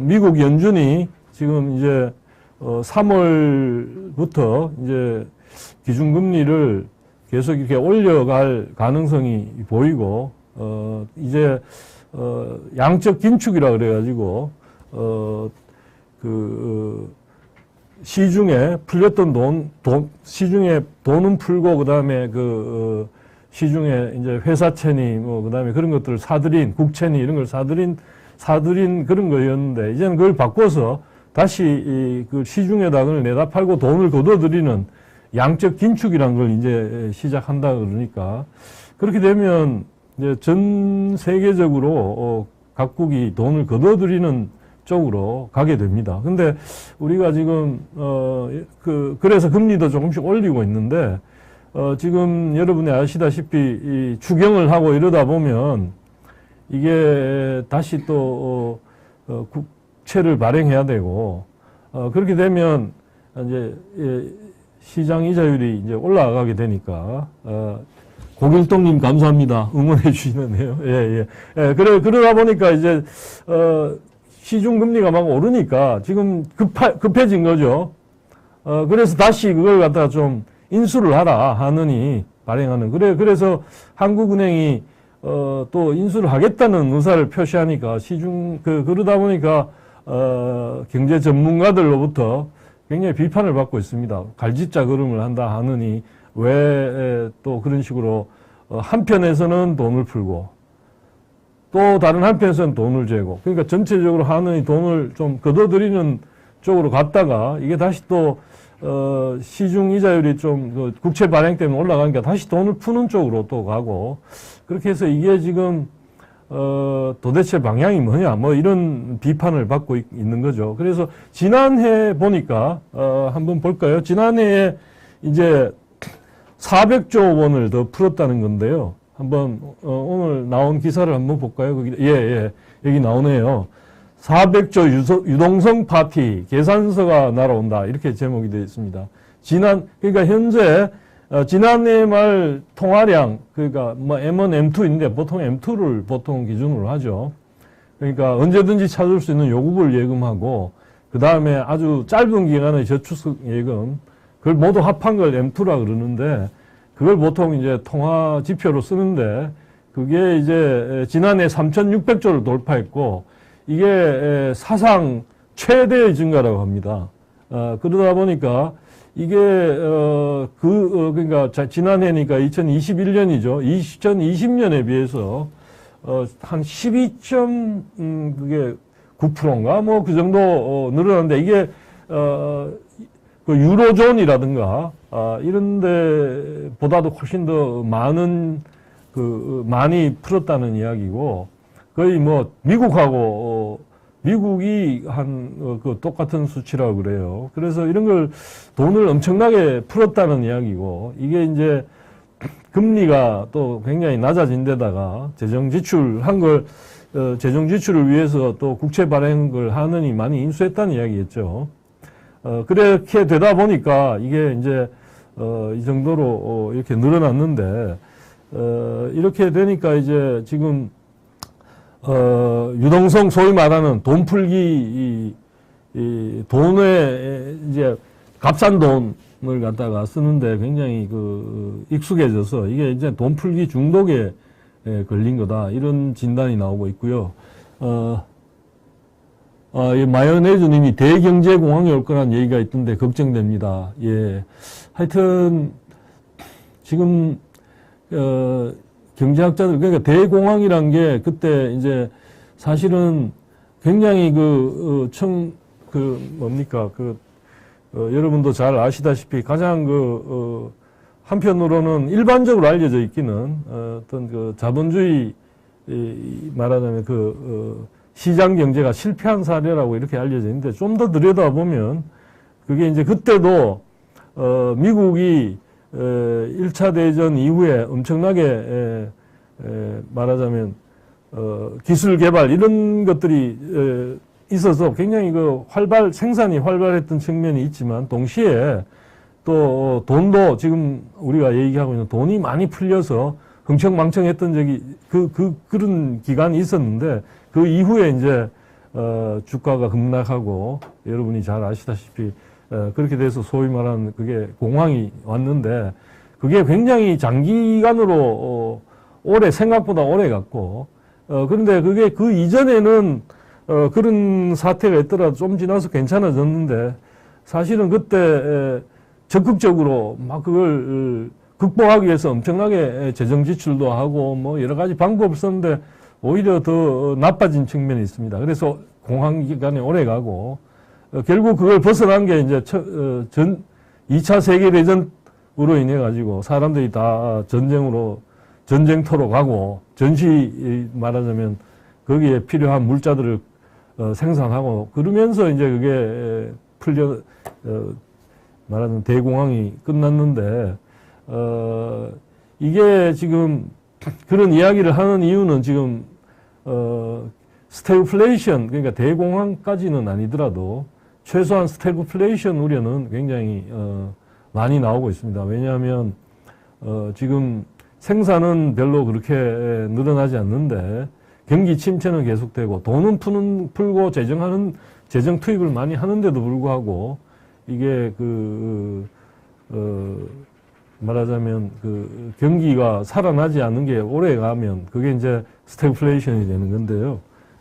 미국 연준이 지금 이제 3월부터 이제 기준금리를 계속 이렇게 올려갈 가능성이 보이고, 이제 양적 긴축이라 그래가지고 시중에 풀렸던 시중에 돈은 풀고, 그 다음에 시중에 이제 회사채니 그 다음에 그런 것들을 사들인, 국채니 이런 걸 사들인 그런 거였는데, 이제는 그걸 바꿔서 다시 그 시중에다 그걸 내다 팔고 돈을 걷어들이는 양적 긴축이라는 걸 이제 시작한다 그러니까, 그렇게 되면 이제 전 세계적으로 각국이 돈을 걷어들이는 쪽으로 가게 됩니다. 근데 우리가 지금 그래서 금리도 조금씩 올리고 있는데, 지금 여러분이 아시다시피 이 추경을 하고 이러다 보면 이게 다시 또 국채를 발행해야 되고, 그렇게 되면 이제 시장 이자율이 이제 올라가게 되니까, 고길동님 감사합니다. 응원해 주시는데요. 예. 그러다 보니까 이제 시중 금리가 막 오르니까 지금 급해진 거죠. 그래서 다시 그걸 갖다가 좀 인수를 하라 하느니 발행하는. 그래서 한국은행이 또 인수를 하겠다는 의사를 표시하니까 그러다 보니까 경제 전문가들로부터 굉장히 비판을 받고 있습니다. 갈짓자 걸음을 한다 하느니 왜 또 그런 식으로 한편에서는 돈을 풀고 또 다른 한편에서는 돈을 재고, 그러니까 전체적으로 하느니 돈을 좀 걷어들이는 쪽으로 갔다가 이게 다시 또 시중 이자율이 좀 국채 발행 때문에 올라가니까 다시 돈을 푸는 쪽으로 또 가고, 그렇게 해서 이게 지금 도대체 방향이 뭐냐, 뭐 이런 비판을 받고 있는 거죠. 그래서 지난해 보니까 한번 볼까요? 지난해에 이제 400조 원을 더 풀었다는 건데요. 한번 오늘 나온 기사를 한번 볼까요? 거기 여기 나오네요. 400조 유동성 파티 계산서가 날아온다, 이렇게 제목이 되어 있습니다. 그러니까 현재 지난해 말 통화량, 그러니까 뭐 M1, M2인데 보통 M2를 보통 기준으로 하죠. 그러니까 언제든지 찾을 수 있는 요금을 예금하고, 그 다음에 아주 짧은 기간의 저축 예금, 그걸 모두 합한 걸 M2라 그러는데, 그걸 보통 이제 통화 지표로 쓰는데, 그게 이제 지난해 3,600조를 돌파했고, 이게 사상 최대의 증가라고 합니다. 그러다 보니까 이게 그러니까 지난해니까 2021년이죠. 2020년에 비해서 한 12.9%인가 뭐 그 정도 늘어났는데, 이게 그 유로존이라든가 이런 데보다도 훨씬 더 많이 풀었다는 이야기고, 거의 뭐 미국이 한 똑같은 수치라고 그래요. 그래서 이런 걸 돈을 엄청나게 풀었다는 이야기고, 이게 이제 금리가 또 굉장히 낮아진 데다가 재정 지출을 위해서 또 국채 발행을 하느니 많이 인수했다는 이야기겠죠. 그렇게 되다 보니까 이게 이제 이 정도로 이렇게 늘어났는데, 이렇게 되니까 이제 지금 유동성, 소위 말하는 돈 풀기, 이 돈에 이제 값싼 돈을 갖다가 쓰는데 굉장히 익숙해져서 이게 이제 돈 풀기 중독에 걸린 거다, 이런 진단이 나오고 있고요. 이 마요네즈님이 대경제공황이 올 거란 얘기가 있던데 걱정됩니다. 예. 하여튼, 지금, 경제학자들, 그러니까 대공황이란 게 그때 이제 사실은 굉장히 여러분도 잘 아시다시피 가장 한편으로는 일반적으로 알려져 있기는 어떤 자본주의 말하자면 시장 경제가 실패한 사례라고 이렇게 알려져 있는데, 좀 더 들여다보면 그게 이제 그때도 미국이 1차 대전 이후에 엄청나게 말하자면 기술 개발 이런 것들이 있어서 굉장히 생산이 활발했던 측면이 있지만, 동시에 또 돈도 지금 우리가 얘기하고 있는 돈이 많이 풀려서 흥청망청했던 적이 그런 기간이 있었는데, 그 이후에 이제 주가가 급락하고 여러분이 잘 아시다시피 그렇게 돼서 소위 말하는 그게 공황이 왔는데 그게 굉장히 장기간으로 오래 생각보다 오래 갔고 그런데 그게 그 이전에는 그런 사태가 있더라도 좀 지나서 괜찮아졌는데 사실은 그때 적극적으로 막 그걸 극복하기 위해서 엄청나게 재정 지출도 하고 뭐 여러 가지 방법을 썼는데 오히려 더 나빠진 측면이 있습니다. 그래서 공황 기간이 오래 가고 결국 그걸 벗어난 게 이제 2차 세계대전으로 인해 가지고 사람들이 다 전쟁터로 가고 전시 말하자면 거기에 필요한 물자들을 생산하고 그러면서 이제 그게 말하는 대공황이 끝났는데 이게 지금 그런 이야기를 하는 이유는 지금 스태그플레이션 그러니까 대공황까지는 아니더라도 최소한 스태그플레이션 우려는 굉장히 많이 나오고 있습니다. 왜냐하면 지금 생산은 별로 그렇게 늘어나지 않는데 경기 침체는 계속되고 돈은 풀고 재정 투입을 많이 하는데도 불구하고 이게 말하자면 경기가 살아나지 않는 게 오래 가면 그게 이제 스태그플레이션이 되는 건데요.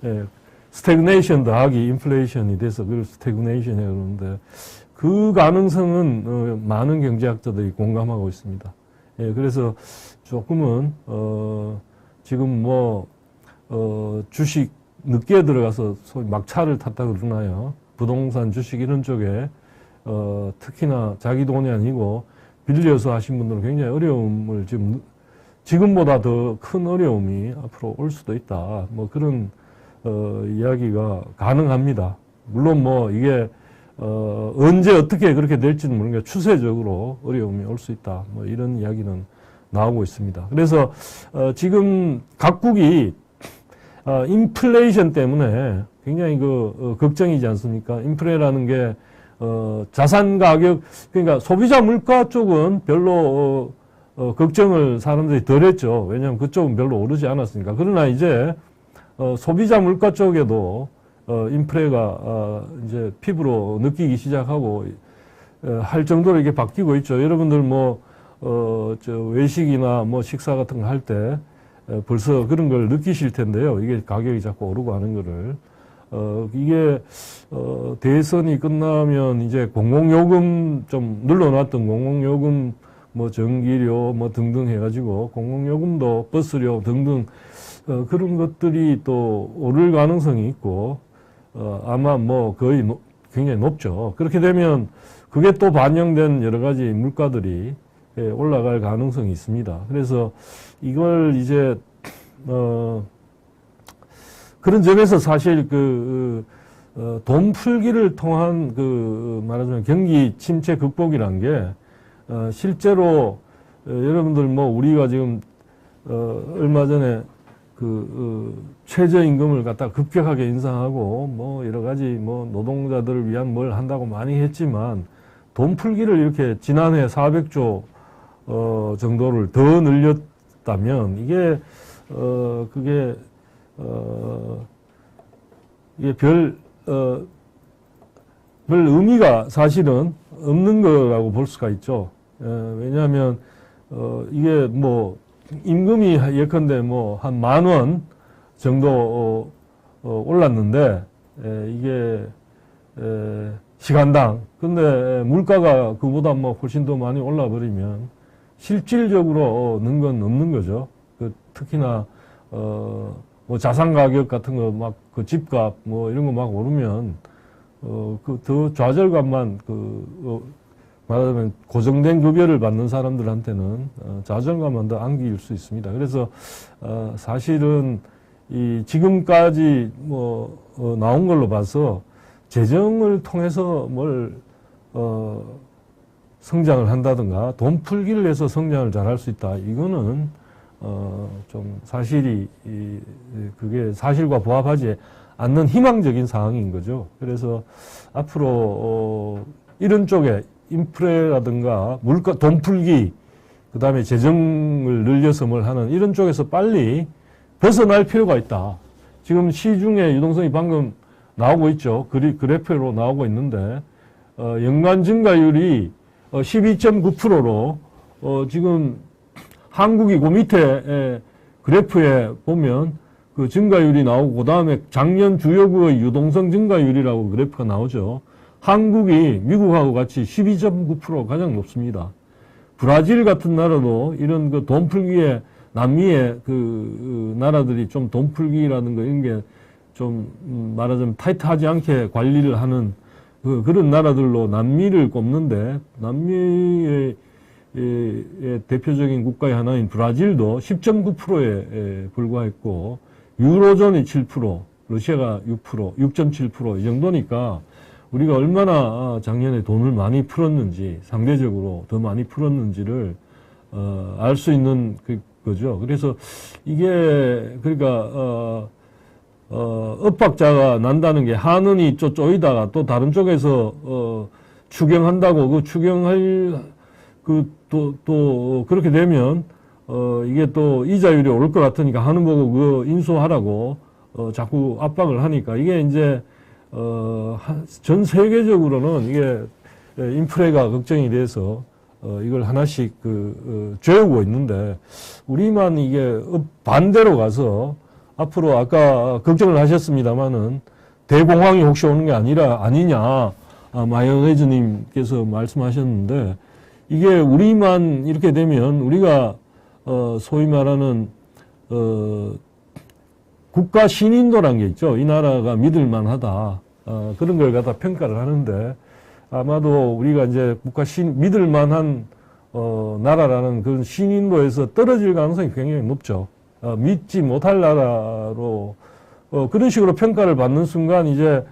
예, 스태그네이션 더하기 인플레이션이 돼서 그걸 스태그네이션이라고 그러는데 그 가능성은 많은 경제학자들이 공감하고 있습니다. 예, 그래서 조금은 지금 주식 늦게 들어가서 소위 막차를 탔다 그러나요? 부동산 주식 이런 쪽에 특히나 자기 돈이 아니고 빌려서 하신 분들은 굉장히 어려움을 지금보다 더 큰 어려움이 앞으로 올 수도 있다. 뭐 그런 이야기가 가능합니다. 물론 이게 언제 어떻게 그렇게 될지는 모르니까 추세적으로 어려움이 올 수 있다. 뭐 이런 이야기는 나오고 있습니다. 그래서 지금 각국이 인플레이션 때문에 굉장히 걱정이지 않습니까? 인플레라는 게 자산 가격 그러니까 소비자 물가 쪽은 별로 걱정을 사람들이 덜 했죠. 왜냐하면 그쪽은 별로 오르지 않았으니까. 그러나 이제 소비자 물가 쪽에도 인플레가 이제 피부로 느끼기 시작하고 할 정도로 이게 바뀌고 있죠. 여러분들 외식이나 식사 같은 거 할 때 벌써 그런 걸 느끼실 텐데요. 이게 가격이 자꾸 오르고 하는 거를. 이게 대선이 끝나면 이제 공공요금 좀 늘려놨던 공공요금 전기료 등등 해가지고 공공요금도 버스료 등등 그런 것들이 또 오를 가능성이 있고 아마 거의 굉장히 높죠. 그렇게 되면 그게 또 반영된 여러 가지 물가들이 올라갈 가능성이 있습니다. 그래서 이걸 이제 그런 점에서 사실 돈 풀기를 통한 말하자면 경기 침체 극복이란 게 실제로 여러분들 우리가 지금 얼마 전에 최저임금을 갖다 급격하게 인상하고 여러 가지 노동자들을 위한 뭘 한다고 많이 했지만 돈 풀기를 이렇게 지난해 400조 정도를 더 늘렸다면 이게 별 의미가 사실은 없는 거라고 볼 수가 있죠. 왜냐하면 이게 임금이 예컨대 한 10,000원 정도 올랐는데 이게 시간당 근데 물가가 그보다 훨씬 더 많이 올라 버리면 실질적으로 는 건 없는 거죠. 특히나 자산 가격 같은 거 집값 이런 거 오르면 더 좌절감만 말하자면 고정된 급여를 받는 사람들한테는 좌절감만 더 안길 수 있습니다. 그래서 사실은 지금까지 나온 걸로 봐서 재정을 통해서 성장을 한다든가 돈 풀기를 해서 성장을 잘할 수 있다. 이거는 좀 그게 사실과 부합하지 않는 희망적인 상황인 거죠. 그래서 앞으로 이런 쪽에 인플레라든가 돈 풀기, 그 다음에 재정을 늘려서 하는 이런 쪽에서 빨리 벗어날 필요가 있다. 지금 시중에 유동성이 방금 나오고 있죠. 그래프로 나오고 있는데, 연간 증가율이 12.9%로, 지금 한국이 그 밑에 그래프에 보면 그 증가율이 나오고, 그 다음에 작년 주요국의 유동성 증가율이라고 그래프가 나오죠. 한국이 미국하고 같이 12.9% 가장 높습니다. 브라질 같은 나라도 이런 그 돈 풀기에 남미의 그 나라들이 좀 돈 풀기라는 거 이런 게 좀 말하자면 타이트하지 않게 관리를 하는 그런 나라들로 남미를 꼽는데 남미의 대표적인 국가의 하나인 브라질도 10.9%에 불과했고 유로존이 7%, 러시아가 6%, 6.7% 이 정도니까 우리가 얼마나 작년에 돈을 많이 풀었는지 상대적으로 더 많이 풀었는지를 알 수 있는 거죠. 그래서 이게 그러니까 엇박자가 난다는 게 한은이 쪼이다가 또 다른 쪽에서 추경한다고 그 추경할 또 그렇게 되면 이게 또 이자율이 오를 것 같으니까 한은 보고 그 인수하라고 자꾸 압박을 하니까 이게 이제 전 세계적으로는 이게 인플레가 걱정이 돼서 이걸 하나씩 죄우고 있는데 우리만 이게 반대로 가서 앞으로 아까 걱정을 하셨습니다마는 대공황이 혹시 오는 게 아니냐 마요네즈님께서 말씀하셨는데 이게 우리만 이렇게 되면 우리가 소위 말하는 국가 신인도란 게 있죠. 이 나라가 믿을만하다. 그런 걸 갖다 평가를 하는데 아마도 우리가 이제 믿을만한 나라라는 그런 신인도에서 떨어질 가능성이 굉장히 높죠. 믿지 못할 나라로 그런 식으로 평가를 받는 순간 이제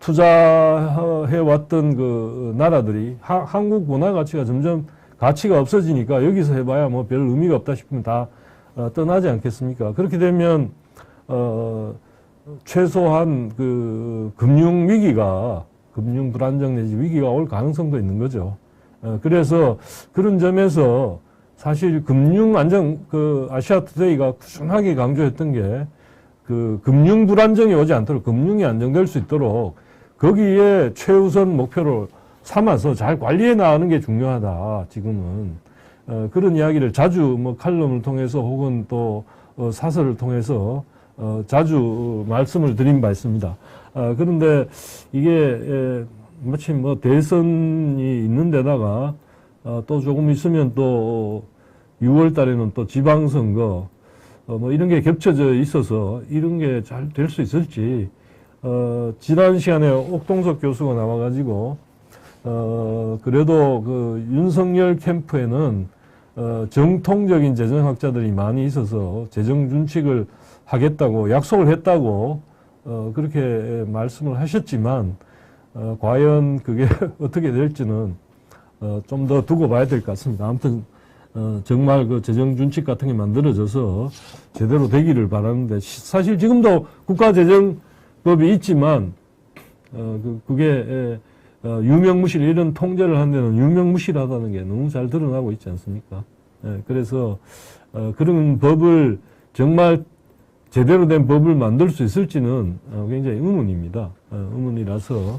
투자해 왔던 그 나라들이 한국 문화 가치가 점점 가치가 없어지니까 여기서 해봐야 뭐 별 의미가 없다 싶으면 다 떠나지 않겠습니까? 그렇게 되면 최소한 그 금융 위기가 금융 불안정 내지 위기가 올 가능성도 있는 거죠. 그래서 그런 점에서 사실 금융 안정 아시아투데이가 꾸준하게 강조했던 게 그 금융 불안정이 오지 않도록 금융이 안정될 수 있도록 거기에 최우선 목표로 삼아서 잘 관리해 나가는 게 중요하다. 지금은 그런 이야기를 자주 뭐 칼럼을 통해서 혹은 또 사설을 통해서 자주 말씀을 드린 바 있습니다. 그런데 이게 마침 뭐 대선이 있는 데다가 또 조금 있으면 또 6월 달에는 또 지방선거 뭐 이런 게 겹쳐져 있어서 이런 게 잘 될 수 있을지 지난 시간에 옥동석 교수가 나와가지고 그래도 그 윤석열 캠프에는 정통적인 재정학자들이 많이 있어서 재정 준칙을 하겠다고 약속을 했다고 그렇게 말씀을 하셨지만 과연 그게 어떻게 될지는 좀 더 두고 봐야 될 것 같습니다. 아무튼 정말 그 재정 준칙 같은 게 만들어져서 제대로 되기를 바라는데 사실 지금도 국가재정법이 있지만 그게 유명무실 이런 통제를 하는 데는 유명무실하다는 게 너무 잘 드러나고 있지 않습니까? 그래서 그런 법을 정말 제대로 된 법을 만들 수 있을지는 굉장히 의문입니다. 의문이라서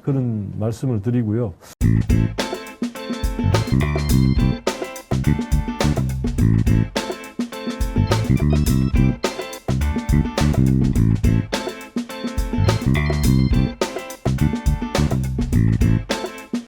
그런 말씀을 드리고요.